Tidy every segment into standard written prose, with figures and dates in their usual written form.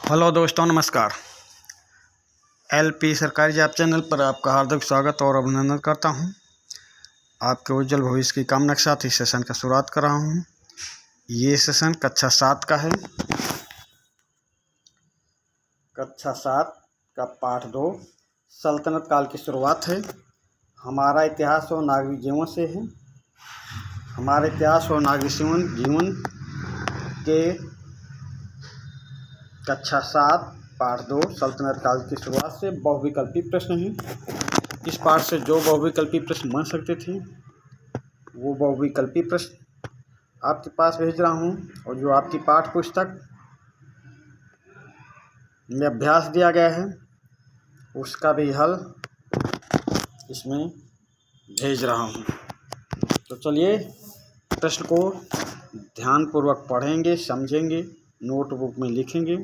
Hello दोस्तों, नमस्कार। LP सरकारी जॉब चैनल पर आपका हार्दिक स्वागत और अभिनंदन करता हूं। आपके उज्जवल भविष्य की कामना के साथ इस सेशन का शुरुआत कर रहा हूं। ये सेशन कक्षा 7 का है। कक्षा 7 का पाठ 2 सल्तनत काल की शुरुआत है। हमारा इतिहास और नागरिक जीवन से है। हमारे इतिहास और नागरिक जीवन के कक्षा 7 पाठ 2 सल्तनत काल की शुरुआत से बहुविकल्पी प्रश्न हैं। इस पाठ से जो बहुविकल्पी प्रश्न बन सकते थे वो बहुविकल्पी प्रश्न आपके पास भेज रहा हूँ, और जो आपकी पाठ पुस्तक में अभ्यास दिया गया है उसका भी हल इसमें भेज रहा हूँ। तो चलिए प्रश्न को ध्यानपूर्वक पढ़ेंगे, समझेंगे, नोटबुक में लिखेंगे,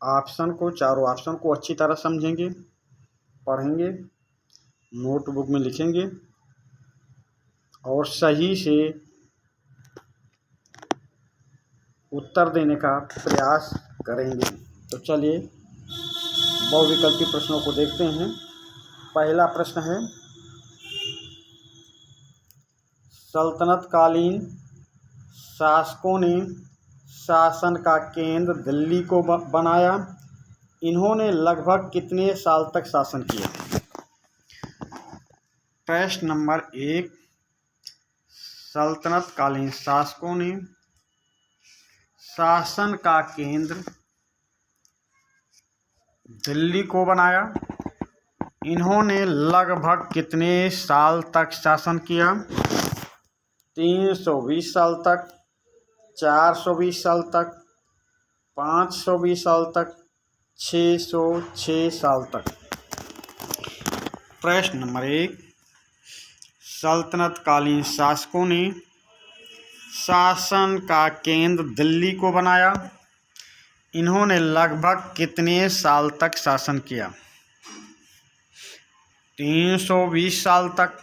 चारों ऑप्शन को अच्छी तरह समझेंगे, पढ़ेंगे, नोटबुक में लिखेंगे और सही से उत्तर देने का प्रयास करेंगे। तो चलिए बहुविकल्पी प्रश्नों को देखते हैं। पहला प्रश्न है, सल्तनत कालीन शासकों ने शासन का केंद्र दिल्ली को बनाया। इन्होंने लगभग कितने साल तक शासन किया? प्रश्न नंबर 1, सल्तनत कालीन शासकों ने शासन का केंद्र दिल्ली को बनाया। इन्होंने लगभग कितने साल तक शासन किया? 320 साल तक, 420 साल तक, 520 साल तक, 606 साल तक। प्रश्न नंबर 1, सल्तनत कालीन शासकों ने शासन का केंद्र दिल्ली को बनाया। इन्होंने लगभग कितने साल तक शासन किया? 320 साल तक,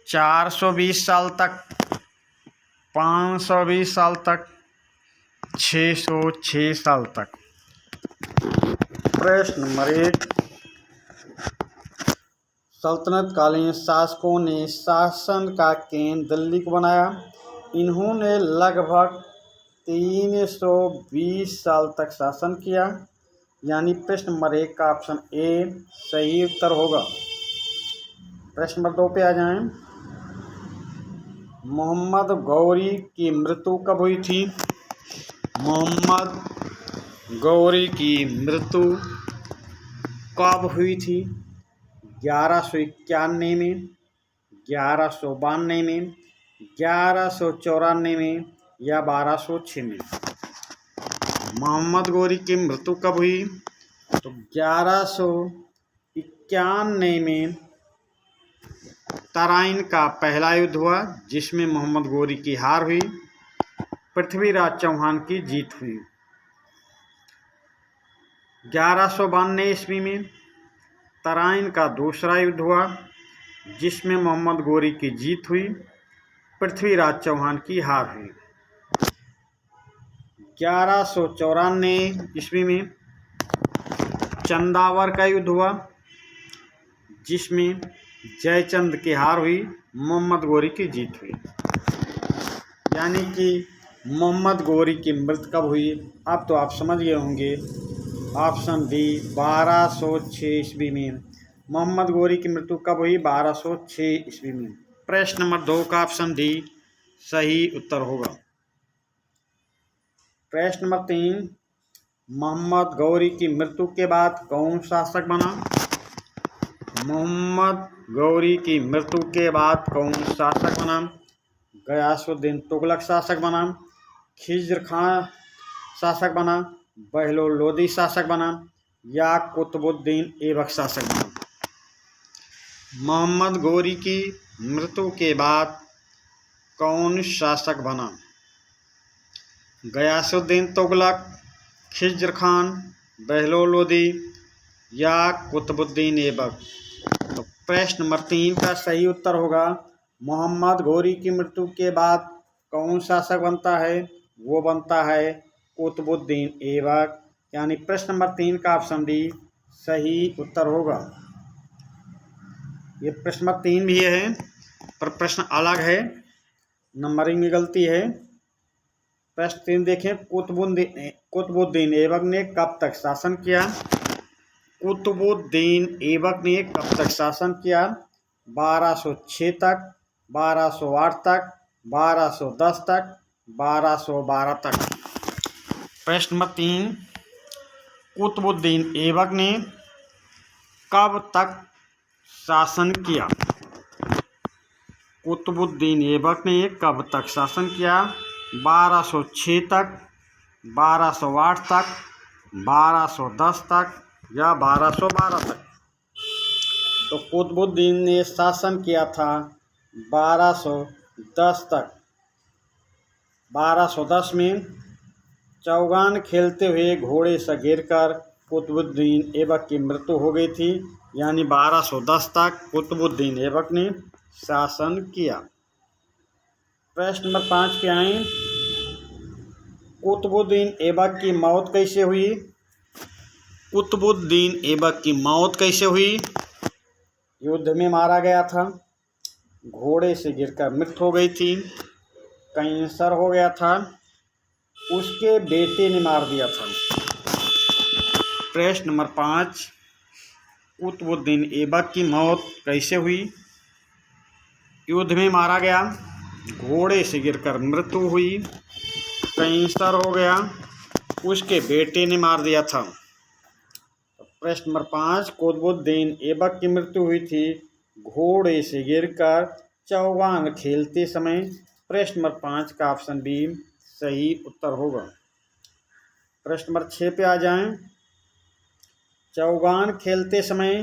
420 साल तक, 520 साल तक, 606 साल तक। प्रश्न नंबर 1, सल्तनत कालीन शासकों ने शासन का केंद्र दिल्ली को बनाया। इन्होंने लगभग 320 साल तक शासन किया। यानी प्रश्न नंबर 1 का ऑप्शन ए सही उत्तर होगा। प्रश्न नंबर 2 पे आ जाएं। मोहम्मद गौरी की मृत्यु कब हुई थी? मोहम्मद गौरी की मृत्यु कब हुई थी? 1191 में, 1192 में, 1194 में या 1206 में? मोहम्मद गौरी की मृत्यु कब हुई? तो 1191 में तराइन का पहला युद्ध हुआ, जिसमें मोहम्मद गौरी की हार हुई, पृथ्वीराज चौहान की जीत हुई। 1192 ईस्वी में तराइन का दूसरा युद्ध हुआ, जिसमें मोहम्मद गौरी की जीत हुई, पृथ्वीराज चौहान की हार हुई। 1194 ईस्वी में चंदावर का युद्ध हुआ, जिसमें जयचंद की हार हुई, मोहम्मद गौरी की जीत हुई। यानी कि मोहम्मद गौरी की मृत्यु कब हुई? अब तो आप समझ गए होंगे। ऑप्शन डी 1206 ईस्वी में मोहम्मद गौरी की मृत्यु कब हुई? 1206 ईस्वी में। प्रश्न नंबर 2 का ऑप्शन डी सही उत्तर होगा। प्रश्न नंबर 3, मोहम्मद गौरी की मृत्यु के बाद कौन शासक बना? मोहम्मद गौरी की मृत्यु के बाद कौन शासक बना? गयासुद्दीन तुगलक शासक बना, खिज्र खां शासक बना, बहलोल लोदी शासक बना या कुतुबुद्दीन ऐबक शासक बना? मोहम्मद गौरी की मृत्यु के बाद कौन शासक बना? गयासुद्दीन तुगलक, खिज्र खान, बहलोल लोदी या कुतुबुद्दीन ऐबक? तो प्रश्न नंबर 3 का सही उत्तर होगा मोहम्मद गौरी की मृत्यु के बाद कौन शासक बनता है? वो बनता है कुतुबुद्दीन ऐबक। यानी प्रश्न नंबर 3 का ऑप्शन डी सही उत्तर होगा। ये प्रश्न नंबर 3 भी है पर प्रश्न अलग है, नंबरिंग में गलती है। प्रश्न 3 देखें, कुतुबुद्दीन ऐबक ने कब तक शासन किया? कुतुबुद्दीन ऐबक ने कब तक शासन किया? 1206 तक, 1208 तक, 1210 तक, 1212 तक। प्रश्न नंबर 3, कुतुबुद्दीन ऐबक ने कब तक शासन किया? कुतुबुद्दीन ऐबक ने कब तक शासन किया? 1206 तक, 1208 तक, 1210 तक या 1212 तक। तो कुतुबुद्दीन ने शासन किया था 1210 तक। 1210 में चौगान खेलते हुए घोड़े से गिरकर कुतुबुद्दीन ऐबक की मृत्यु हो गई थी, यानी 1210 तक कुतुबुद्दीन ऐबक ने शासन किया। प्रश्न नंबर 5 पे आए, कुतुबुद्दीन ऐबक की मौत कैसे हुई? कुतुबुद्दीन ऐबक की मौत कैसे हुई? युद्ध में मारा गया था, घोड़े से गिरकर मृत्यु हो गई थी, कैंसर हो गया था, उसके बेटे ने मार दिया था। प्रश्न नंबर 5, कुतुबुद्दीन ऐबक की मौत कैसे हुई? युद्ध में मारा गया, घोड़े से गिरकर मृत्यु हुई, कैंसर हो गया, उसके बेटे ने मार दिया था। प्रश्न नंबर 5, कुतुबुद्दीन ऐबक की मृत्यु हुई थी घोड़े से गिरकर चौगान खेलते समय। प्रश्न नंबर 5 का ऑप्शन बी सही उत्तर होगा। प्रश्न नंबर 6 पे आ जाएं, चौगान खेलते समय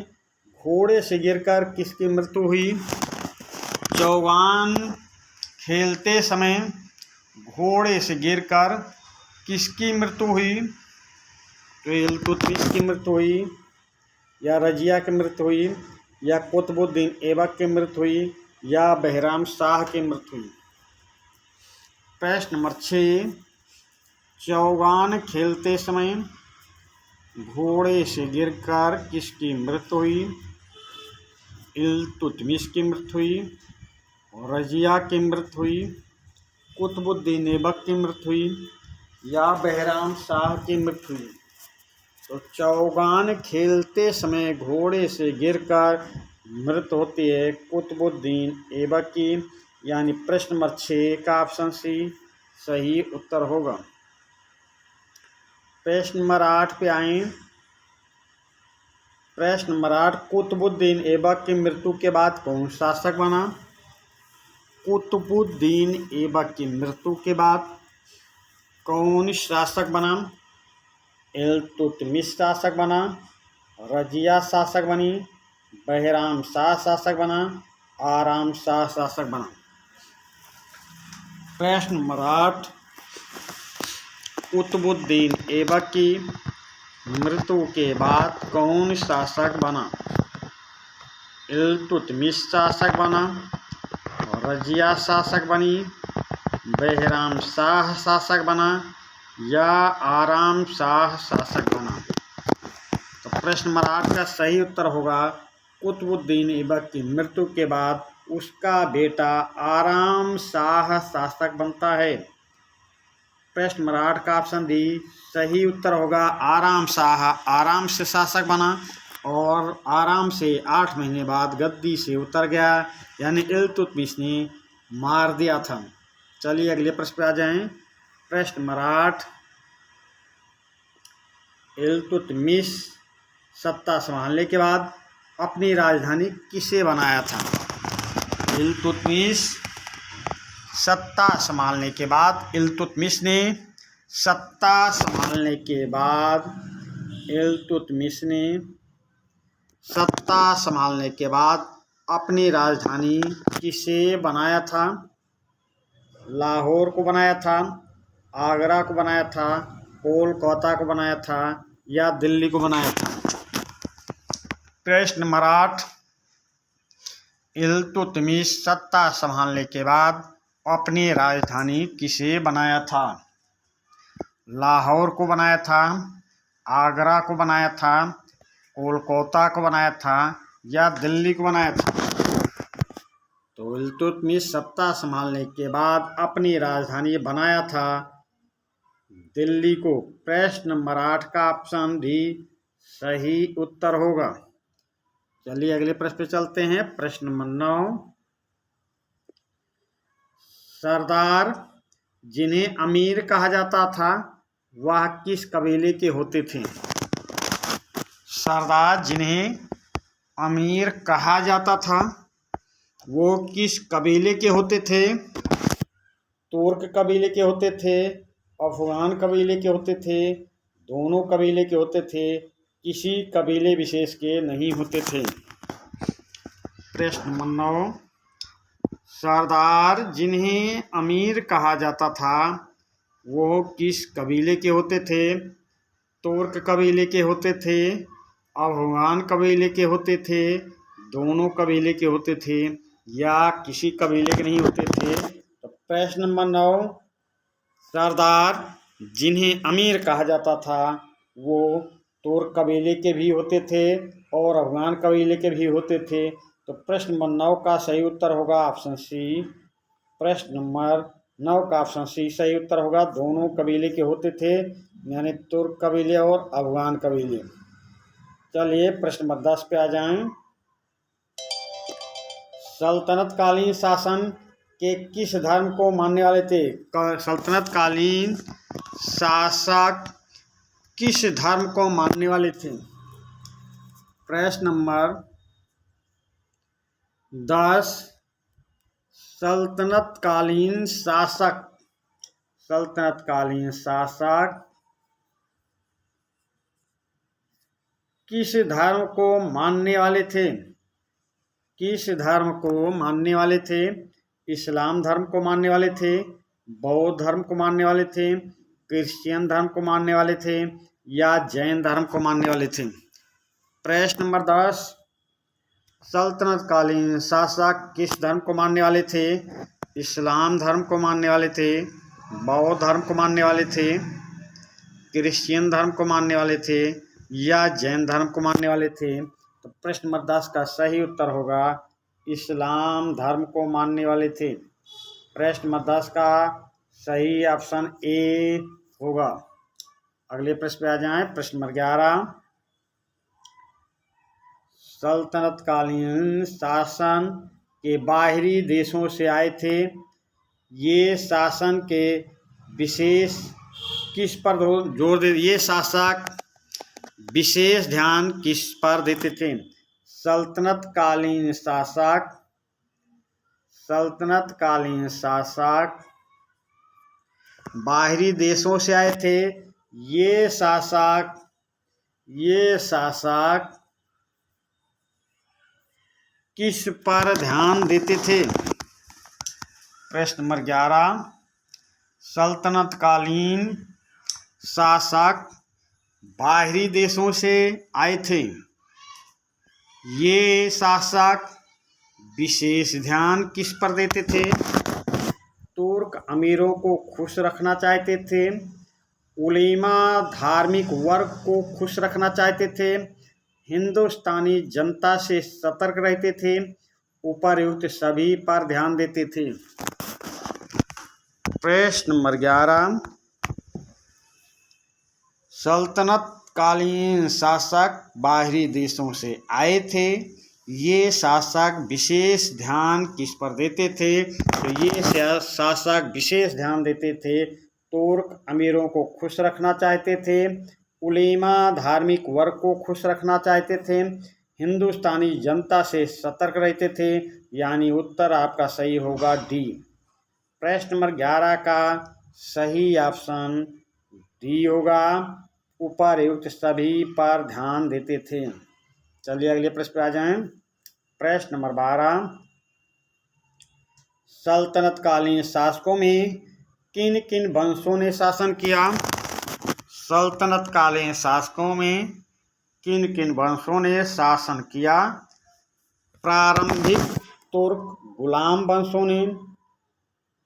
घोड़े से गिरकर किसकी मृत्यु हुई? चौगान खेलते समय घोड़े से गिरकर किसकी मृत्यु हुई? तो इल्तुतमिश की मृत्यु हुई, या रजिया की मृत्यु हुई, या कुतुबुद्दीन ऐबक की मृत्यु हुई, या बहराम शाह की मृत्यु हुई। प्रश्न नंबर 6, चौगान खेलते समय घोड़े से गिरकर किसकी मृत्यु हुई? इल्तुतमिश की मृत्यु हुई, रजिया की मृत्यु हुई, कुतुबुद्दीन ऐबक की मृत्यु हुई, या बहराम शाह की मृत्यु हुई। तो चौगान खेलते समय घोड़े से गिरकर मृत्यु होती है कुतुबुद्दीन ऐबक की, यानी प्रश्न नंबर 6 का ऑप्शन सी सही उत्तर होगा। प्रश्न नंबर 8 पे आए, प्रश्न नंबर 8, कुतुबुद्दीन ऐबक की मृत्यु के बाद कौन शासक बना? कुतुबुद्दीन ऐबक की मृत्यु के बाद कौन शासक बना? इल्तुतमिश शासक बना, रजिया शासक बनी, बहराम शाह शासक बना, आराम शाह शासक बना। प्रश्न नंबर 8, कुतुबुद्दीन ऐबक की मृत्यु के बाद कौन शासक बना? इल्तुतमिश शासक बना, रजिया शासक बनी, बहराम शाह शासक बना, या आराम शाह शासक बना। तो प्रश्न नंबर 8 का सही उत्तर होगा कुतुबुद्दीन ऐबक की मृत्यु के बाद उसका बेटा आराम शाह शासक बनता है। प्रश्न नंबर 8 का ऑप्शन डी सही उत्तर होगा। आराम शाह आराम से शासक बना और आराम से 8 महीने बाद गद्दी से उतर गया, यानी इल्तुतमिश ने मार दिया था। चलिए अगले प्रश्न पे आ जाएं। प्रश्न नंबर 8, इल्तुतमिश सत्ता संभालने के बाद अपनी राजधानी किसे बनाया था? इल्तुतमिश सत्ता संभालने के बाद इल्तुतमिश ने सत्ता संभालने के बाद इल्तुतमिश ने सत्ता संभालने के बाद अपनी राजधानी किसे बनाया था? लाहौर को बनाया था, आगरा को बनाया था, कोलकाता को बनाया था, या दिल्ली को बनाया था। प्रश्न नंबर 8, इल्तुतमिश सत्ता संभालने के बाद अपनी राजधानी किसे बनाया था? लाहौर को बनाया था, आगरा को बनाया था, कोलकाता को बनाया था या दिल्ली को बनाया था? तो इल्तुतमिश सत्ता संभालने के बाद अपनी राजधानी बनाया था दिल्ली को। प्रश्न नंबर 8 का ऑप्शन डी सही उत्तर होगा। चलिए अगले प्रश्न पे चलते हैं। प्रश्न नंबर 9, सरदार जिन्हें अमीर कहा जाता था वह किस कबीले के होते थे? सरदार जिन्हें अमीर कहा जाता था वो किस कबीले के होते थे? तुर्क कबीले के होते थे, अफगान कबीले के होते थे, दोनों कबीले के होते थे, किसी कबीले विशेष के नहीं होते थे? प्रश्न नंबर 9, सरदार जिन्हें अमीर कहा जाता था वो किस कबीले के होते थे? तुर्क कबीले के होते थे, अफगान कबीले के होते थे, दोनों कबीले के होते थे या किसी कबीले के नहीं होते थे? तो प्रश्न नंबर 9, सरदार जिन्हें अमीर कहा जाता था वो तुर्क कबीले के भी होते थे और अफगान कबीले के भी होते थे। तो प्रश्न नंबर 9 का सही उत्तर होगा ऑप्शन सी। प्रश्न नंबर 9 का ऑप्शन सी सही उत्तर होगा। दोनों कबीले के होते थे, यानी तुर्क कबीले और अफगान कबीले। चलिए प्रश्न नंबर 10 पे आ जाएं। सल्तनत कालीन शासन के किस धर्म को मानने वाले थे? सल्तनत कालीन शासक किस धर्म को मानने वाले थे? प्रश्न नंबर 10, सल्तनत कालीन शासक किस धर्म को मानने वाले थे? किस धर्म को मानने वाले थे? इस्लाम धर्म को मानने वाले थे, बौद्ध धर्म को मानने वाले थे, क्रिश्चियन धर्म को मानने वाले थे या जैन धर्म को मानने वाले थे? प्रश्न नंबर 10, सल्तनत कालीन शासक किस धर्म को मानने वाले थे? इस्लाम धर्म को मानने वाले थे, बौद्ध धर्म को मानने वाले थे, क्रिश्चियन धर्म को मानने वाले थे या जैन धर्म को मानने वाले थे? तो प्रश्न नंबर 10 का सही उत्तर होगा इस्लाम धर्म को मानने वाले थे। प्रश्न नंबर 10 का सही ऑप्शन ए होगा। अगले प्रश्न पे आ जाएं। प्रश्न नंबर 11, सल्तनत कालीन शासन के बाहरी देशों से आए थे, ये शासन के विशेष किस पर जोर दे? ये शासक विशेष ध्यान किस पर देते थे? सल्तनत कालीन शासक बाहरी देशों से आए थे, ये शासक किस पर ध्यान देते थे? प्रश्न नंबर 11, सल्तनत कालीन शासक बाहरी देशों से आए थे, ये शासक विशेष ध्यान किस पर देते थे? तुर्क अमीरों को खुश रखना चाहते थे, उलेमा धार्मिक वर्ग को खुश रखना चाहते थे, हिंदुस्तानी जनता से सतर्क रहते थे, उपर्युक्त सभी पर ध्यान देते थे? प्रश्न नंबर 11, सल्तनत कालीन शासक बाहरी देशों से आए थे, ये शासक विशेष ध्यान किस पर देते थे? तो ये शासक विशेष ध्यान देते थे तुर्क अमीरों को खुश रखना चाहते थे, उलेमा धार्मिक वर्ग को खुश रखना चाहते थे, हिंदुस्तानी जनता से सतर्क रहते थे, यानी उत्तर आपका सही होगा डी। प्रश्न नंबर 11 का सही ऑप्शन डी होगा, उपर्युक्त सभी पर ध्यान देते थे। चलिए अगले प्रश्न पे आ जाएं। प्रश्न नंबर 12, सल्तनत कालीन शासकों में किन किन वंशों ने शासन किया? सल्तनत कालीन शासकों में किन किन वंशों ने शासन किया? प्रारंभिक तुर्क गुलाम वंशों ने,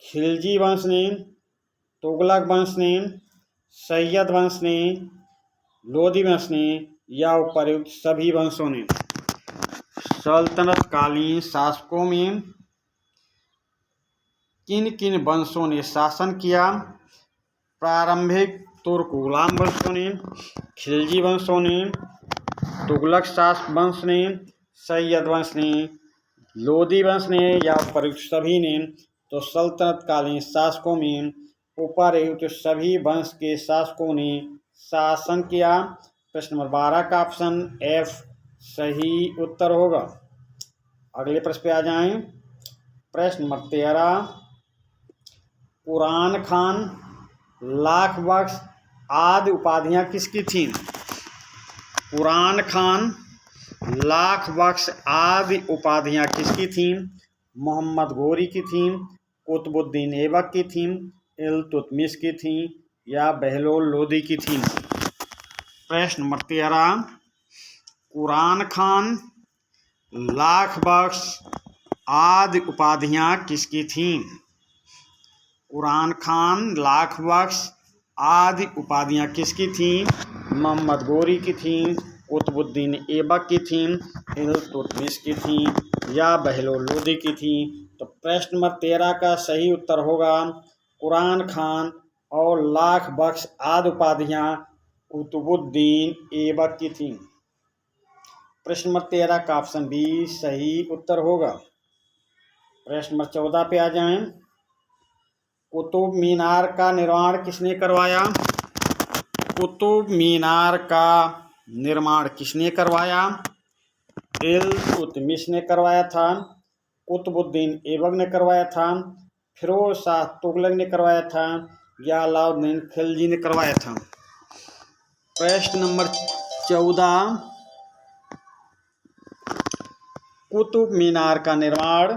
खिलजी वंश ने, तुगलक वंश ने, सैयद वंश ने लोधी वंश ने या उपर्युक्त सभी वंशों ने। सल्तनत कालीन शासकों में किन किन वंशों ने शासन किया? प्रारंभिक तुर्क गुलाम वंशों ने, खिलजी वंशों ने, तुगलक शासक वंश ने, सैयद वंश ने, लोधी वंश ने या उपर्युक्त सभी ने। तो सल्तनत कालीन शासकों में उपर्युक्त सभी वंश के शासकों ने शासन किया। प्रश्न नंबर 12 का ऑप्शन F सही उत्तर होगा। अगले प्रश्न पे आ जाएं। प्रश्न नंबर 13, कुरान खान, लाख बख्श आदि उपाधियां किसकी थीं? कुरान खान, लाख बख्श आदि उपाधियां किसकी थीं? मोहम्मद गोरी की थीं, कुतुबुद्दीन ऐबक की थीं, इल्तुतमिश की थीं या बहलोल लोदी की थीं? प्रश्न नंबर 13, कुरान खान, लाख बख्श आदि उपाधियां किसकी थीं? कुरान खान, लाख बख्श आदि उपाधियां किसकी थीं? मोहम्मद गोरी की थीं, कुतुबुद्दीन ऐबक की थीं, इल्तुतमिश की थीं या बहलोल लोदी की थीं? तो प्रश्न नंबर 13 का सही उत्तर होगा कुरान खान और लाख बख्श आदि उपाधियां कुतुबुद्दीन ऐबक की थीं। प्रश्न नंबर 13 का ऑप्शन बी सही उत्तर होगा। प्रश्न नंबर 14 पे आ जाएं। कुतुब मीनार का निर्माण किसने करवाया? कुतुब मीनार का निर्माण किसने करवाया? इल्तुतमिश ने करवाया था, कुतुबुद्दीन ऐबक ने करवाया था, फिरोज शाह तुगलक ने करवाया था या अलाउद्दीन खिलजी ने करवाया था? प्रश्न नंबर 14, कुतुब मीनार का निर्माण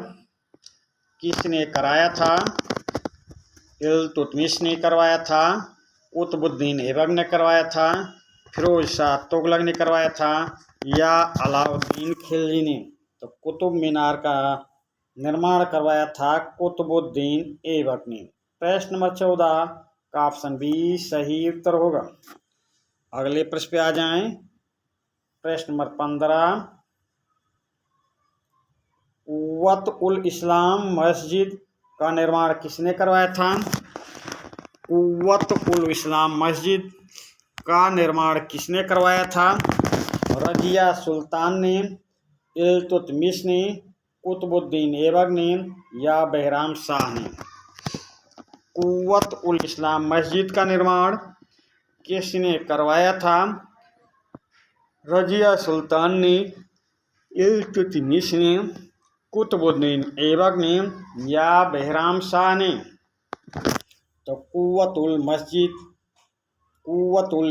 किसने कराया था? इल्तुतमिश ने करवाया था, कुतुबुद्दीन ऐबक ने करवाया था, फिरोज शाह तुगलक ने करवाया था या अलाउद्दीन खिलजी ने? तो कुतुब मीनार का निर्माण करवाया था कुतुबुद्दीन ऐबक ने। प्रश्न नंबर 14 का ऑप्शन बी सही उत्तर होगा। अगले प्रश्न पे आ जाएं। प्रश्न नंबर 15, कुव्वत इस्लाम मस्जिद का निर्माण किसने करवाया था? कुव्वत इस्लाम मस्जिद का निर्माण किसने करवाया था? रजिया सुल्तान ने, इल्तुतमिश ने, कुतुबुद्दीन ऐबक ने या बहराम शाह ने? कुव्वत इस्लाम मस्जिद का निर्माण किसने करवाया था? रजिया सुल्तान ने, इल्तुतमिश ने, कुतुबुद्दीन ऐबक ने या बहराम शाह ने? तो कुव्वत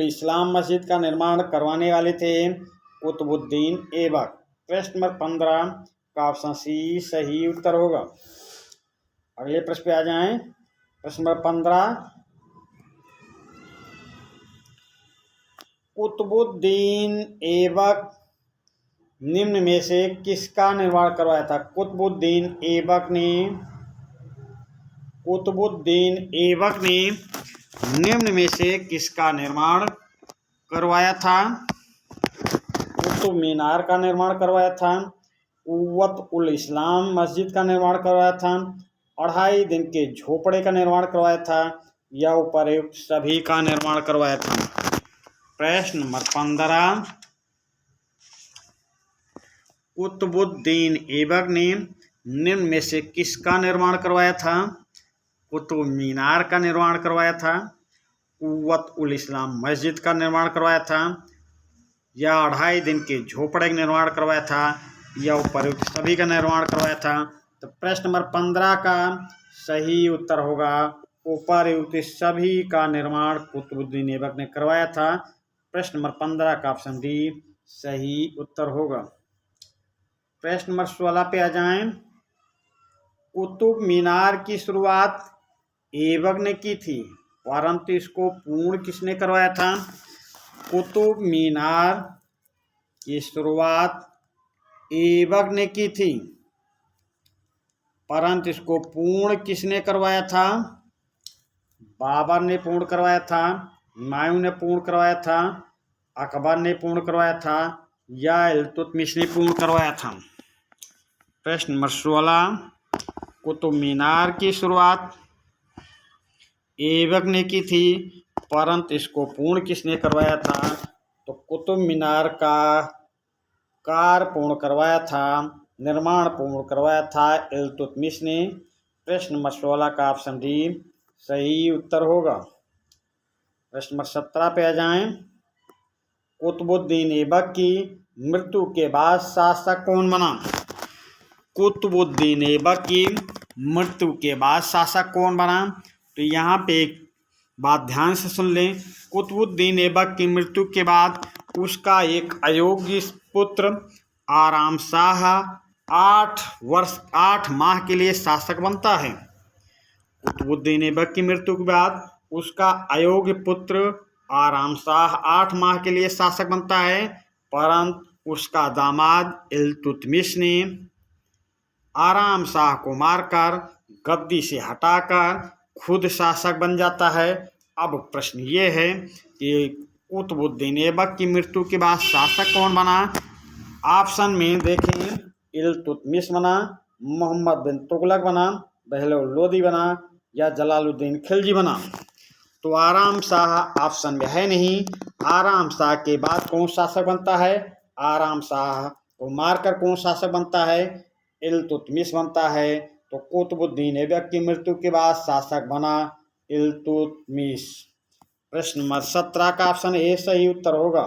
इस्लाम मस्जिद का निर्माण करवाने वाले थे कुतुबुद्दीन ऐबक। प्रश्न नंबर 15 का ऑप्शन सी सही उत्तर होगा। अगले प्रश्न पे आ जाएं। प्रश्न नंबर 15, कुतुबुद्दीन ऐबक निम्न में से किसका निर्माण करवाया था? कुतुबुद्दीन ऐबक ने निम्न में से किसका निर्माण करवाया था? कुतुब मीनार का निर्माण करवाया था, कुव्वत इस्लाम मस्जिद का निर्माण करवाया था, 2.5 दिन के झोपड़े का निर्माण करवाया था या उपर्युक्त सभी का निर्माण करवाया था? प्रश्न नंबर 15, कुतुबुद्दीन ऐबक ने निम्न में से किसका निर्माण करवाया था? कुतुब मीनार का निर्माण करवाया था, कुव्वत इस्लाम मस्जिद का निर्माण करवाया था या 2.5 दिन के झोपड़े का निर्माण करवाया था या उपर्युक्त सभी का निर्माण करवाया था? तो प्रश्न नंबर 15 का सही उत्तर होगा उपर्युक्त सभी का निर्माण कुतुबुद्दीन ऐबक ने करवाया था। प्रश्न नंबर 15 का ऑप्शन डी सही उत्तर होगा। प्रश्न नंबर 16 पे आ जाएं। कुतुब मीनार की शुरुआत ऐबक ने की थी, परंतु इसको पूर्ण किसने करवाया था? कुतुब मीनार की शुरुआत ऐबक ने की थी, परंतु इसको पूर्ण किसने करवाया था? बाबर ने पूर्ण करवाया था, हुमायूं ने पूर्ण करवाया था, अकबर ने पूर्ण करवाया था या इल्तुतमिश ने पूर्ण करवाया था। प्रश्न नंबर 16, कुतुब मीनार की शुरुआत ऐबक ने की थी, परंतु इसको पूर्ण किसने करवाया था? तो कुतुब मीनार का कार्य पूर्ण करवाया था, निर्माण पूर्ण करवाया था इल्तुतमिश ने। प्रश्न नंबर 16 का ऑप्शन डी सही उत्तर होगा। प्रश्न नंबर 17 पे आ जाएं। कुतुबुद्दीन ऐबक की मृत्यु के बाद शासक कौन बना? कुतुबुद्दीन ऐबक की मृत्यु के बाद शासक कौन बना? तो यहाँ पे एक बात ध्यान से सुन लें। कुतुबुद्दीन ऐबक की मृत्यु के बाद उसका एक अयोग्य पुत्र आराम शाह 8 माह के लिए शासक बनता है। कुतुबुद्दीन ऐबक की मृत्यु के बाद उसका अयोग्य पुत्र आराम शाह 8 माह के लिए शासक बनता है, परंतु उसका दामाद इल्तुतमिश ने आराम शाह को मारकर गद्दी से हटाकर खुद शासक बन जाता है। अब प्रश्न ये है कि कुतुबुद्दीन ऐबक की मृत्यु के बाद शासक कौन बना? ऑप्शन में देखें, इल्तुतमिश बना, मोहम्मद बिन तुगलक बना, बहलोल लोदी बना या जलालुद्दीन खिलजी बना। तो आराम शाह ऑप्शन में है नहीं। आराम शाह के बाद कौन शासक बनता है? आराम शाह को मारकर कौन शासक बनता है? इल्तुतमिश बनता है। तो कुतुबुद्दीन ऐबक की मृत्यु के बाद शासक बना इल्तुतमिश। प्रश्न नंबर 17 का ऑप्शन ए सही उत्तर होगा।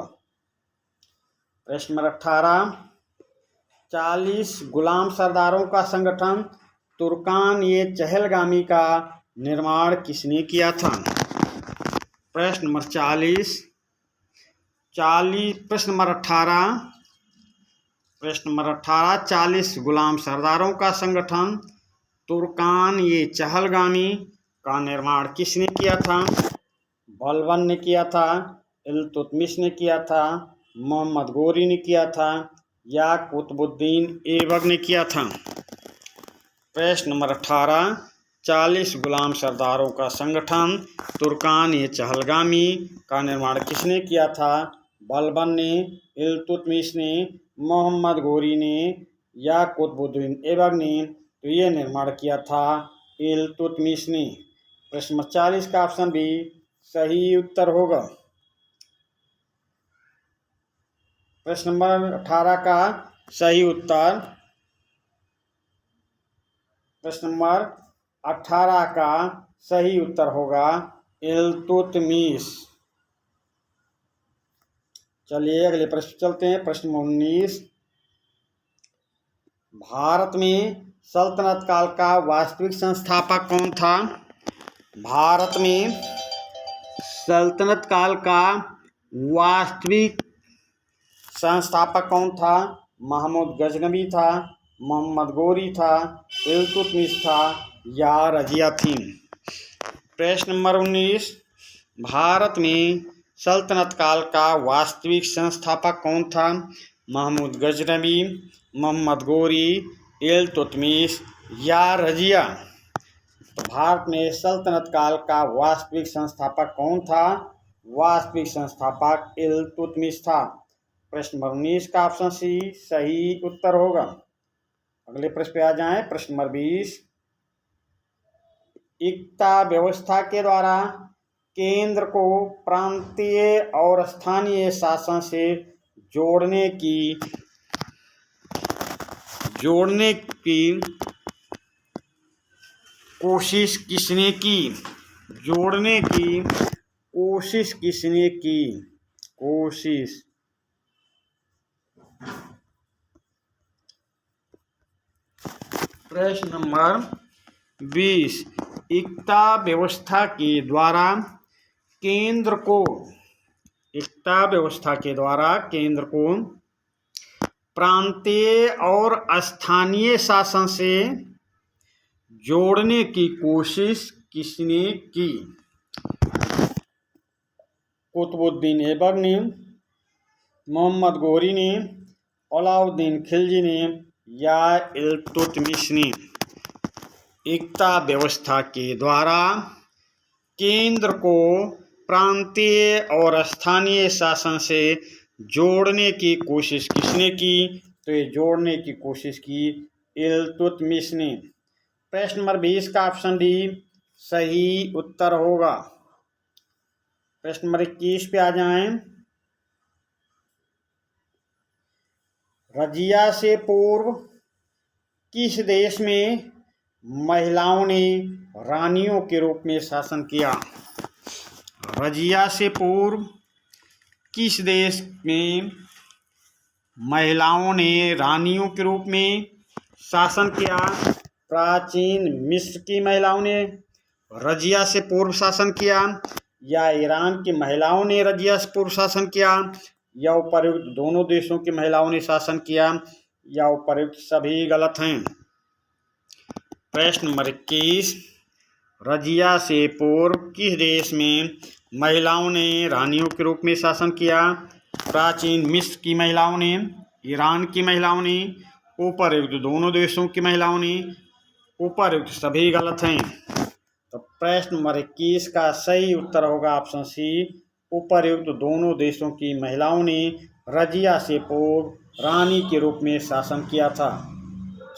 प्रश्न नंबर 18, 40 गुलाम सरदारों का संगठन तुर्कान-ए-चहलगामी का निर्माण किसने किया था? प्रश्न नंबर 40 प्रश्न नंबर 18 40 गुलाम सरदारों का संगठन तुर्कान-ए-चहलगामी का निर्माण किसने किया था? बलबन ने किया था, इल्तुतमिश ने किया था, मोहम्मद गोरी ने किया था या कुतुबुद्दीन ऐबक ने किया था? प्रश्न नंबर 18, 40 गुलाम सरदारों का संगठन तुर्कान-ए-चहलगामी का निर्माण किसने किया था? बलबन ने, इल्तुतमिश ने, मोहम्मद गोरी ने या कुतुबुद्दीन ऐबक ने? तो ये निर्माण किया था इल्तुतमिश ने। प्रश्न नंबर 40 का ऑप्शन बी सही उत्तर होगा। प्रश्न नंबर 18 का सही उत्तर, प्रश्न नंबर 18 का सही उत्तर होगा इल्तुतमिश। चलिए अगले प्रश्न चलते हैं। प्रश्न नंबर 19, भारत में सल्तनत काल का वास्तविक संस्थापक कौन था? भारत में सल्तनत काल का वास्तविक संस्थापक कौन था? महमूद गजनवी था, मोहम्मद गोरी था, इल्तुतमिश था या रजिया थी? प्रश्न नंबर 19, भारत में सल्तनत काल का वास्तविक संस्थापक कौन था? महमूद गजनवी, मोहम्मद गोरी, इल्तुतमिश या रजिया? तो भारत में सल्तनत काल का वास्तविक संस्थापक कौन था? वास्तविक संस्थापक इल्तुतमिश था। प्रश्न नंबर 19 का ऑप्शन सी सही उत्तर होगा। अगले प्रश्न पे आ जाएं। प्रश्न नंबर 20, एकता व्यवस्था के द्वारा केंद्र को प्रांतीय और स्थानीय शासन से जोड़ने की कोशिश किसने की? जोड़ने की कोशिश किसने की? प्रश्न नंबर 20, एकता व्यवस्था के द्वारा केंद्र को प्रांतीय और स्थानीय शासन से जोड़ने की कोशिश किसने की? कुतुबुद्दीन ऐबक ने, मोहम्मद गोरी ने, अलाउद्दीन खिलजी ने या इल्तुतमिश ने? एकता व्यवस्था के द्वारा केंद्र को प्रांतीय और स्थानीय शासन से जोड़ने की कोशिश किसने की? तो ये जोड़ने की कोशिश की इल्तुतमिश ने। प्रश्न नंबर 20 का ऑप्शन डी सही उत्तर होगा। प्रश्न नंबर 21 पे आ जाएं। रजिया से पूर्व किस देश में महिलाओं ने रानियों के रूप में शासन किया? रजिया से पूर्व किस देश में महिलाओं ने रानियों के रूप में शासन किया? प्राचीन मिस्र की महिलाओं ने रजिया से पूर्व शासन किया, या ईरान की महिलाओं ने रजिया से पूर्व शासन किया, या उपर्युक्त दोनों देशों की महिलाओं ने शासन किया, या उपर्युक्त सभी गलत हैं। प्रश्न नंबर 21, रजिया से पूर्व किस देश में महिलाओं ने रानियों के रूप में शासन किया? प्राचीन मिस्र की महिलाओं ने, ईरान की महिलाओं ने, उपर्युक्त दोनों देशों की महिलाओं ने, उपर्युक्त सभी गलत हैं। तो प्रश्न नंबर 21 का सही उत्तर होगा ऑप्शन सी, उपर्युक्त दोनों देशों की महिलाओं ने रजिया से पूर्व रानी के रूप में शासन किया था।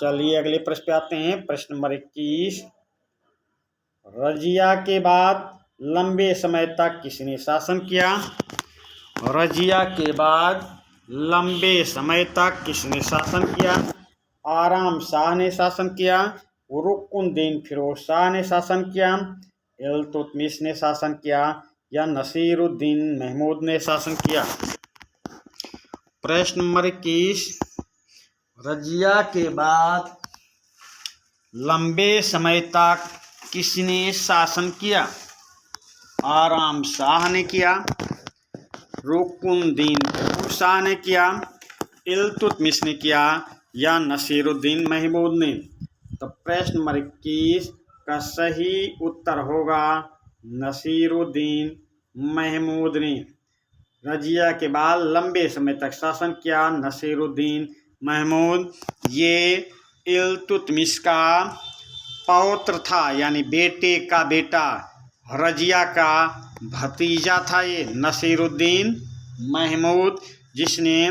चलिए अगले प्रश्न पे आते हैं। प्रश्न नंबर 21, रजिया के बाद लंबे समय तक किसने शासन किया? रजिया के बाद लंबे समय तक किसने शासन किया? आराम शाह ने शासन किया, रुकुनुद्दीन फिरोज शाह ने शासन किया, इल्तुतमिश ने शासन किया, या नसीरुद्दीन महमूद ने शासन किया? प्रश्न नंबर 21, रजिया के बाद लंबे समय तक किसने शासन किया? आराम शाह ने किया, रुकुनुद्दीन फिरोज शाह ने किया, इल्तुतमिश ने किया, या नसीरुद्दीन महमूद ने? तो प्रश्न नंबर 21 का सही उत्तर होगा नसीरुद्दीन महमूद ने। रजिया के बाद लंबे समय तक शासन किया नसीरुद्दीन महमूद। ये इल्तुतमिश का पौत्र था, यानी बेटे का बेटा, रजिया का भतीजा था ये नसीरुद्दीन महमूद, जिसने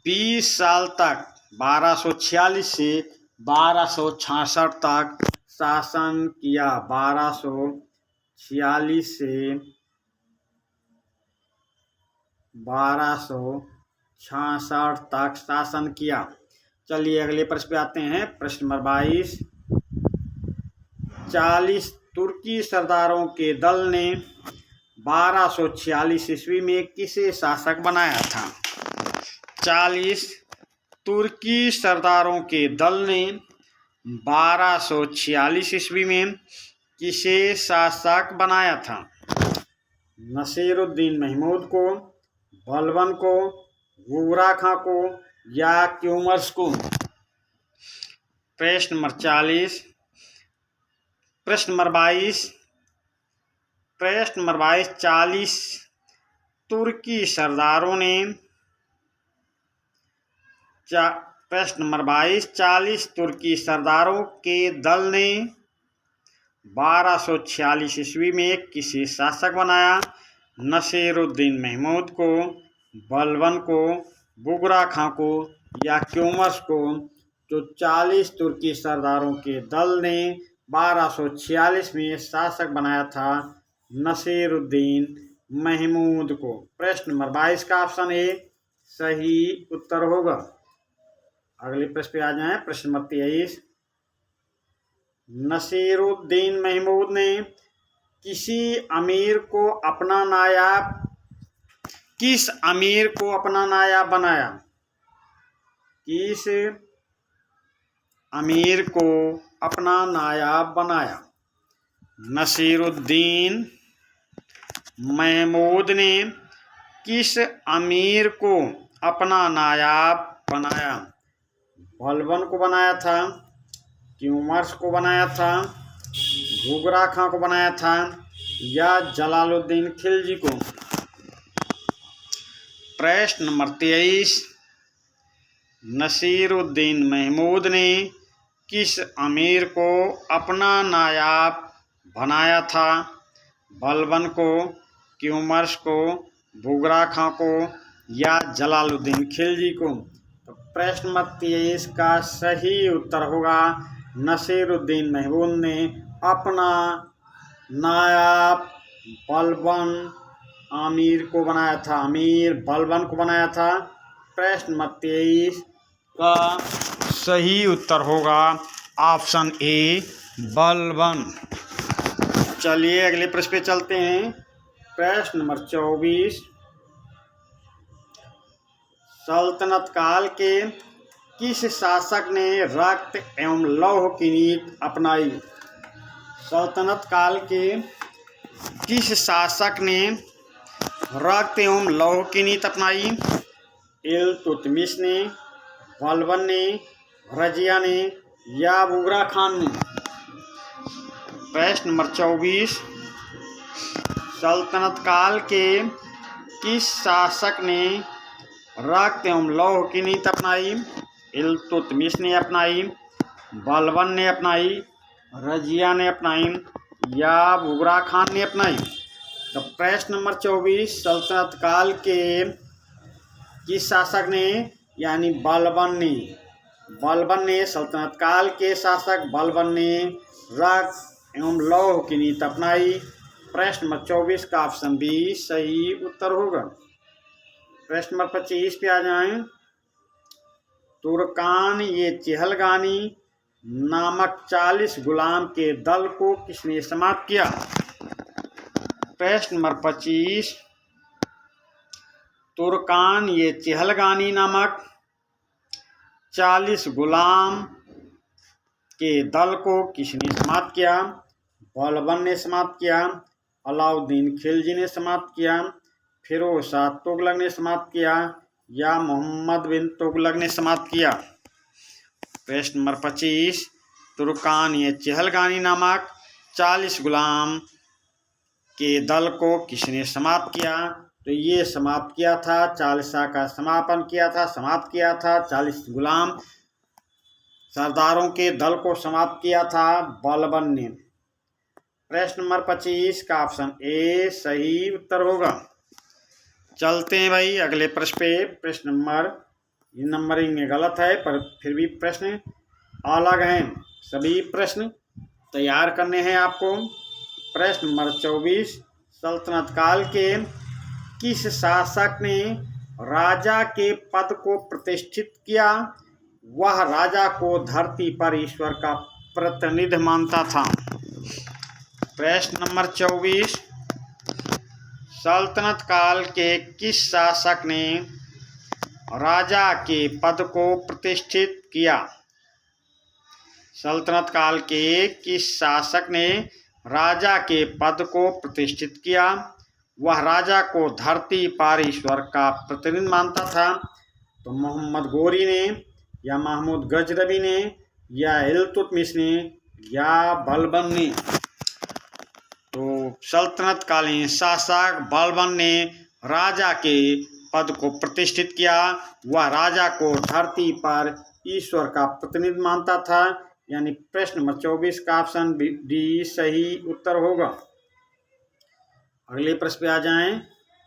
20 साल तक 1246 से 1266 तक शासन किया। 1246 से 1266 तक शासन किया। चलिए अगले प्रश्न पे आते हैं। प्रश्न नंबर 22, 40 तुर्की सरदारों के दल ने 1246 ईस्वी में किसे शासक बनाया था? 40 तुर्की सरदारों के दल ने 1246 ईस्वी में किसे शासक बनाया था? नसीरुद्दीन महमूद को, बलबन को, गुगरा खां को, या क्यूमर्स को? प्रश्न नंबर 40, प्रश्न नंबर 22, 40 तुर्की सरदारों ने प्रश्न नंबर 22, 40 तुर्की सरदारों के दल ने 1246 ईस्वी में किसे शासक बनाया? नसीरुद्दीन महमूद को, बलबन को, गुगरा खां को, या क्यूमर्स को? तो 40 तुर्की सरदारों के दल ने 1246 में शासक बनाया था नसीरुद्दीन महमूद को। प्रश्न नंबर 22 का ऑप्शन ए सही उत्तर होगा। अगले प्रश्न पे आ जाएं। प्रश्न नंबर 23, नसीरुद्दीन महमूद ने किस अमीर को अपना बनाया? किस अमीर को अपना नायाब बनाया? नसीरुद्दीन महमूद ने किस अमीर को अपना नायाब बनाया? बलबन को बनाया था, क्यूमर्स को बनाया था, गुगरा खां को बनाया था, या जलालुद्दीन खिलजी को? प्रश्न नंबर 23, नसीरुद्दीन महमूद ने किस अमीर को अपना नायाब बनाया था? बलबन को, क्यूमर्स को, बुगरा खां को या जलालुद्दीन खिलजी को। तो प्रश्न नंबर 23 का सही उत्तर होगा नसीरुद्दीन महमूद ने अपना नायब बलबन आमिर को बनाया था, अमीर बलबन को बनाया था। प्रश्न नंबर 23 का सही उत्तर होगा ऑप्शन ए बलबन। चलिए अगले प्रश्न पे चलते हैं। प्रश्न नंबर 24, सल्तनत काल के किस शासक ने रक्त एवं लौह की नीति अपनाई? सल्तनत काल के किस शासक ने रक्त एवं लौह की नीति अपनाई? इल्तुतमिश ने, बलबन ने, रजिया ने या बुगरा खान ने? प्रश्न नंबर 24, सल्तनत काल के किस शासक ने रक्त एवं लौह की नीति अपनाई? इल्तुतमिश ने अपनाई, बलबन ने अपनाई, रजिया ने अपनाई या बुगरा खान ने अपनाई? तो प्रश्न नंबर 24, सल्तनत काल के किस शासक ने यानी बलबन ने सल्तनत काल के शासक बलबन ने रक्त एवं लौह की नीति अपनाई। प्रश्न नंबर 24 का ऑप्शन बी सही उत्तर होगा। प्रश्न नंबर 25 पे आ जाएं। तुर्कान ये चहलगानी नामक 40 गुलाम के दल को किसने समाप्त किया? प्रश्न नंबर 25, तुर्कान ये चहलगानी नामक 40 गुलाम के दल को किसने समाप्त किया? बलबन ने समाप्त किया, अलाउद्दीन खिलजी ने समाप्त किया, फिरोज शाह तुगलक ने समाप्त किया या मोहम्मद बिन तुगलक ने समाप्त किया? प्रश्न नंबर 25, तुर्कान ये चहलगानी नामक 40 गुलाम के दल को किसने समाप्त किया? तो ये समाप्त किया था, 40 का समापन किया था, समाप्त किया था, 40 गुलाम सरदारों के दल को समाप्त किया था बलबन ने। प्रश्न नंबर 25 का ऑप्शन ए सही उत्तर होगा। चलते हैं भाई अगले प्रश्न पे। प्रश्न नंबर नंबरिंग में गलत है पर फिर भी प्रश्न अलग हैं, सभी प्रश्न तैयार करने हैं आपको। प्रश्न नंबर 24, सल्तनत काल के किस शासक ने राजा के पद को प्रतिष्ठित किया? वह राजा को धरती पर ईश्वर का प्रतिनिधि मानता था। प्रश्न नंबर 24, सल्तनत काल के किस शासक ने राजा के पद को प्रतिष्ठित किया? सल्तनत काल के किस शासक ने राजा के पद को प्रतिष्ठित किया? वह राजा को धरती पर ईश्वर का प्रतिनिधि मानता था। तो मोहम्मद गोरी ने या महमूद गजनबी ने या इल्तुतमिश ने या बलबन ने? तो सल्तनत कालीन शासक बलबन ने राजा के पद को प्रतिष्ठित किया। वह राजा को धरती पर ईश्वर का प्रतिनिधि मानता था, यानी प्रश्न नंबर 24 का ऑप्शन डी सही उत्तर होगा। अगले प्रश्न पे आ जाएं।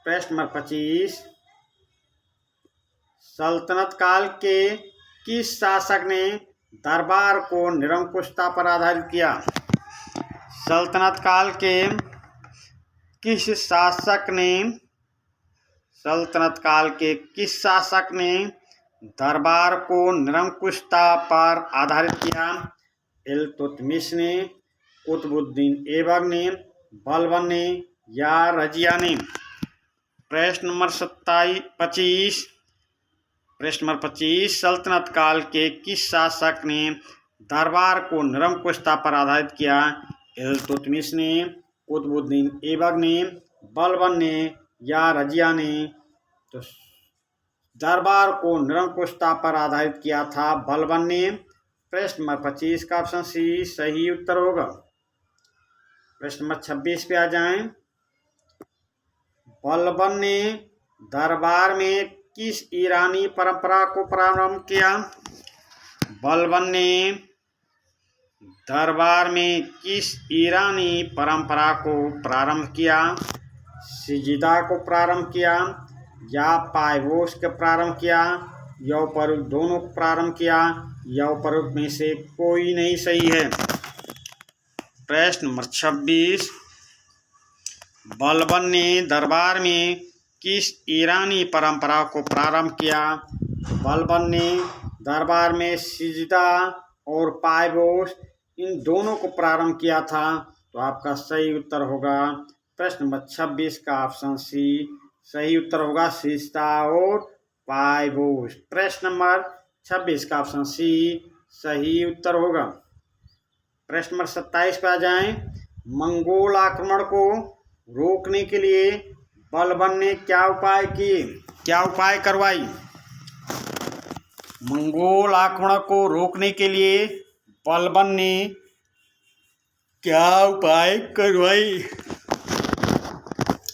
प्रश्न नंबर 25, सल्तनत काल के किस शासक ने दरबार को निरंकुशता पर आधारित किया? सल्तनत काल के किस शासक ने दरबार को निरंकुशता पर आधारित किया? इल्तुतमिश ने, कुतुबुद्दीन ऐबक ने, बलबन ने या रजिया ने? प्रश्न नंबर 25, सल्तनत काल के किस शासक ने दरबार को निरंकुशता पर आधारित किया? इल्तुतमिश ने, कुतुबुद्दीन ऐबक ने, बलबन ने या रजिया ने? तो दरबार को निरंकुशता पर आधारित किया था बलबन ने। प्रश्न नंबर 25 का ऑप्शन सी सही उत्तर होगा। प्रश्न नंबर 26 पे आ जाएं। बलबन ने दरबार में किस ईरानी परंपरा को प्रारंभ किया? बलबन ने दरबार में किस ईरानी परंपरा को प्रारंभ किया? सिजिदा को प्रारंभ किया या पायवोश के प्रारंभ किया या उपरोक्त दोनों को प्रारंभ किया या उपरोक्त में से कोई नहीं सही है। प्रश्न नंबर 26, बलबन ने दरबार में किस ईरानी परंपरा को प्रारंभ किया? बलबन ने दरबार में सिजदा और पायवोश इन दोनों को प्रारंभ किया था। तो आपका सही उत्तर होगा प्रश्न नंबर 26 का ऑप्शन सी सही उत्तर होगा, सिजदा और पायवोश। प्रश्न नंबर 26 का ऑप्शन सी सही उत्तर होगा। प्रश्न नंबर 27 पे आ जाएं। मंगोल आक्रमण को रोकने के लिए बलबन ने क्या उपाय करवाई? मंगोल आक्रमण को रोकने के लिए बलबन ने क्या उपाय करवाई?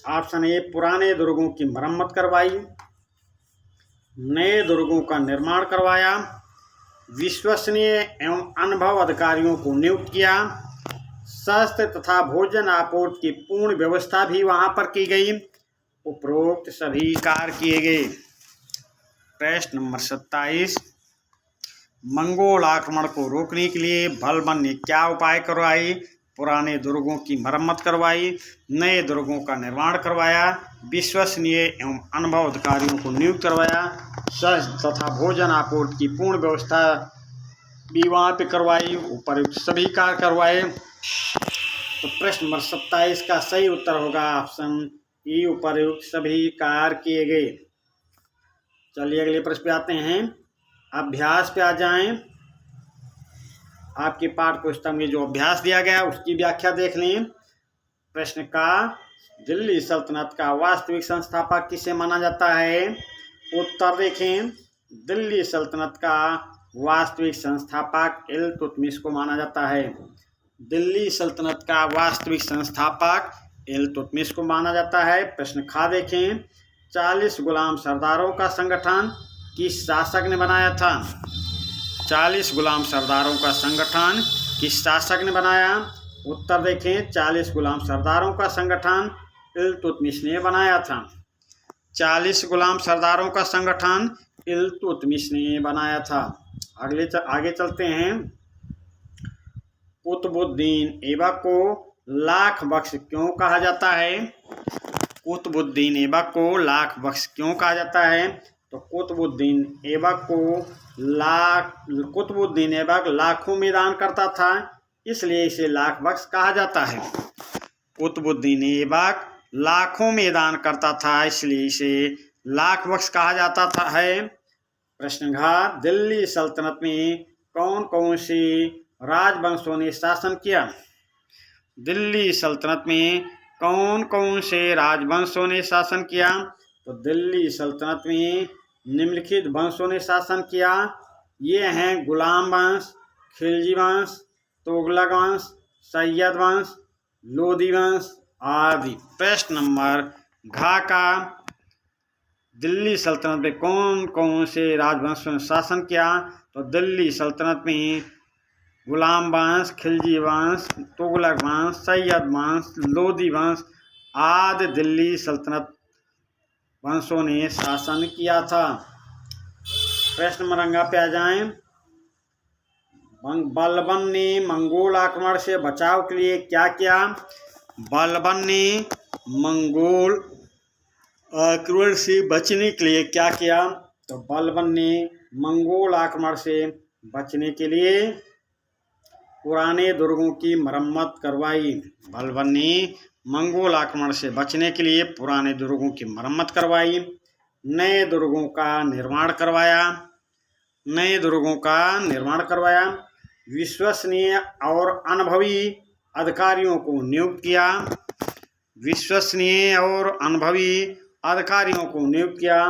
ऑप्शन ए, पुराने दुर्गों की मरम्मत करवाई, नए दुर्गों का निर्माण करवाया, विश्वसनीय एवं अनुभव अधिकारियों को नियुक्त किया, शस्त्र तथा भोजन आपूर्ति की पूर्ण व्यवस्था भी वहां पर की गई। उपरोक्त सभी कार्य किए गए। प्रश्न नंबर 27, मंगोल आक्रमण को रोकने के लिए बलबन ने क्या उपाय करवाई? पुराने दुर्गों की मरम्मत करवाई, नए दुर्गों का निर्माण करवाया, विश्वसनीय एवं अनुभव अधिकारियों को नियुक्त करवाया, शस्त्र तथा भोजन आपूर्ति की पूर्ण व्यवस्था भी वहाँ पे करवाई। उपयुक्त सभी कार्य करवाए। तो प्रश्न नंबर 27 का सही उत्तर होगा ऑप्शन ई, उपयुक्त सभी कार्य किए गए। चलिए अगले प्रश्न पे आते हैं। अभ्यास पे आ जाएं। आपके पाठ्य पुस्तक में जो अभ्यास दिया गया उसकी व्याख्या देख लें। प्रश्न का, दिल्ली सल्तनत का वास्तविक संस्थापक किसे माना जाता है? उत्तर देखें। दिल्ली सल्तनत का वास्तविक संस्थापक इल्तुतमिश को माना जाता है। दिल्ली सल्तनत का वास्तविक संस्थापक इल्तुतमिश को माना जाता है। प्रश्न खा देखें। 40 गुलाम सरदारों का संगठन किस शासक ने बनाया था? 40 गुलाम सरदारों का संगठन किस शासक ने बनाया? उत्तर देखें। 40 गुलाम सरदारों का संगठन इल्तुतमिश ने बनाया था। 40 गुलाम सरदारों का संगठन इल्तुतमिश ने बनाया था। आगे चलते हैं। कुतुबुद्दीन ऐबक को लाख बख्श क्यों कहा जाता है? कुतुबुद्दीन ऐबक को लाख बख्श क्यों कहा जाता है? तो कुतुबुद्दीन ऐबक लाखों में दान करता था, इसलिए इसे लाख बख्श कहा जाता है। कुतुबुद्दीन ऐबक लाखों में दान करता था, इसलिए इसे लाख बख्श कहा जाता था है। प्रश्न घ, दिल्ली सल्तनत में कौन कौन से राजवंशों ने शासन किया? दिल्ली सल्तनत में कौन कौन से राजवंशों ने शासन किया? तो दिल्ली सल्तनत में निम्नलिखित वंशों ने शासन किया। ये हैं गुलाम वंश, खिलजी वंश, तुगलक वंश, सैयद वंश, लोदी वंश आदि। प्रश्न नंबर घ का, दिल्ली सल्तनत में कौन कौन से राजवंशों ने शासन किया? तो दिल्ली सल्तनत में गुलाम वंश, खिलजी वंश, तुगलक वंश, सैयद वंश, लोदी वंश आदि दिल्ली सल्तनत वंशों ने शासन किया था। प्रश्न नंबर पे आ जाएं। बलबन ने मंगोल आक्रमण से बचाव के लिए क्या किया? बलबन ने मंगोल आक्रमण से बचने के लिए क्या किया? तो बलबन ने मंगोल आक्रमण से बचने के लिए पुराने दुर्गों की मरम्मत करवाई। बलबन ने मंगोल आक्रमण से बचने के लिए पुराने दुर्गों की मरम्मत करवाई, नए दुर्गों का निर्माण करवाया, विश्वसनीय और अनुभवी अधिकारियों को नियुक्त किया,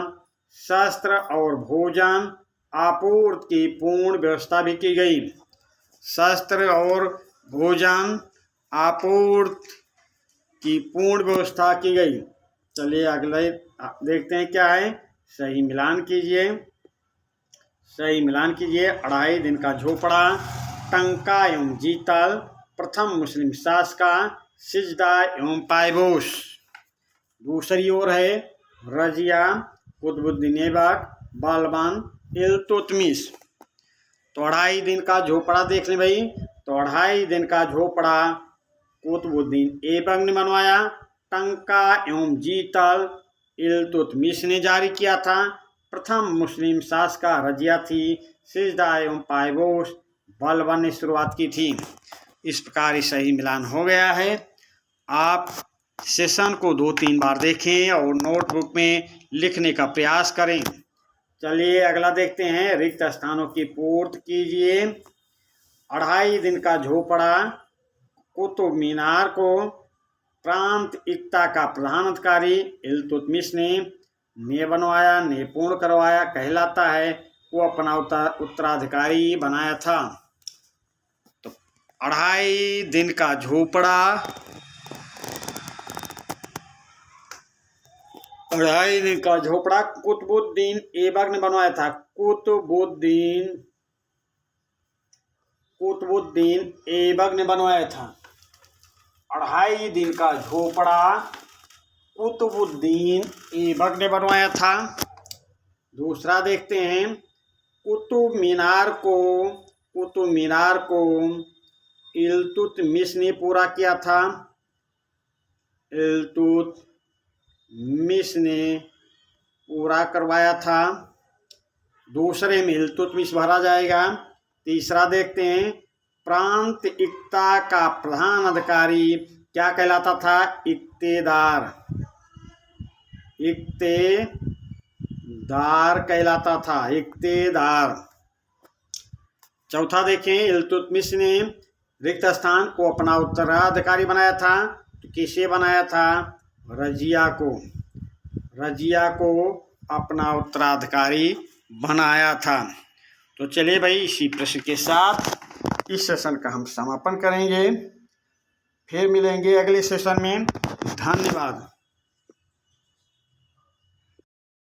शस्त्र और भोजन आपूर्ति की पूर्ण व्यवस्था भी की गई। शस्त्र और भोजन आपूर्ति की पूर्ण व्यवस्था की गई। चलिए अगले देखते हैं क्या है। सही मिलान कीजिए। 2.5 दिन का झोपड़ा, टंका एवं जीतल, प्रथम मुस्लिम शासक, सिजदा एवं पायवोश। दूसरी ओर है रजिया, कुतुबुद्दीन ऐबक, बलबन, इल्तुतमिश। तो 2.5 दिन का झोपड़ा देख लें भाई। तो 2.5 दिन का झोपड़ा कुतुबुद्दीन ऐबक ने बनवाया। टंका एवं जीतल इल्तुतमिश ने जारी किया था। प्रथम मुस्लिम शासक रजिया थी। सिजदा एवं पायबोश बलबन ने शुरुआत की थी। इस प्रकार ही सही मिलान हो गया है। आप सेशन को 2-3 बार देखें और नोटबुक में लिखने का प्रयास करें। चलिए अगला देखते हैं। रिक्त स्थानों की पूर्ति कीजिए। 2.5 दिन का झोपड़ा कुतुब मीनार को प्रांत एकता का प्रधान अधिकारी इल्तुतमिश ने बनवाया, ने पूर्ण करवाया, कहलाता है। वो अपना उत्तराधिकारी बनाया था। तो 2.5 दिन का झोपड़ा 2.5 दिन का झोपड़ा कुतुबुद्दीन ऐबक ने बनवाया था। कुतुबुद्दीन ऐबक ने बनवाया था। 2.5 दिन का झोपड़ा कुतुबुद्दीन ऐबक ने बनवाया था। दूसरा देखते हैं। कुतुब मीनार को इल्तुतमिश ने पूरा किया था। इल्तुतमिश ने पूरा करवाया था। दूसरे में इल्तुतमिश भरा जाएगा। तीसरा देखते हैं। प्रांत एकता का प्रधान अधिकारी क्या कहलाता था? इक्तेदार कहलाता था। इक्तेदार। चौथा देखें। इल्तुतमिश ने रिक्त स्थान को अपना उत्तराधिकारी बनाया था। तो किसे बनाया था? रजिया को अपना उत्तराधिकारी बनाया था। तो चलिए भाई, इसी प्रश्न के साथ इस सेशन का हम समापन करेंगे। फिर मिलेंगे अगले सेशन में। धन्यवाद।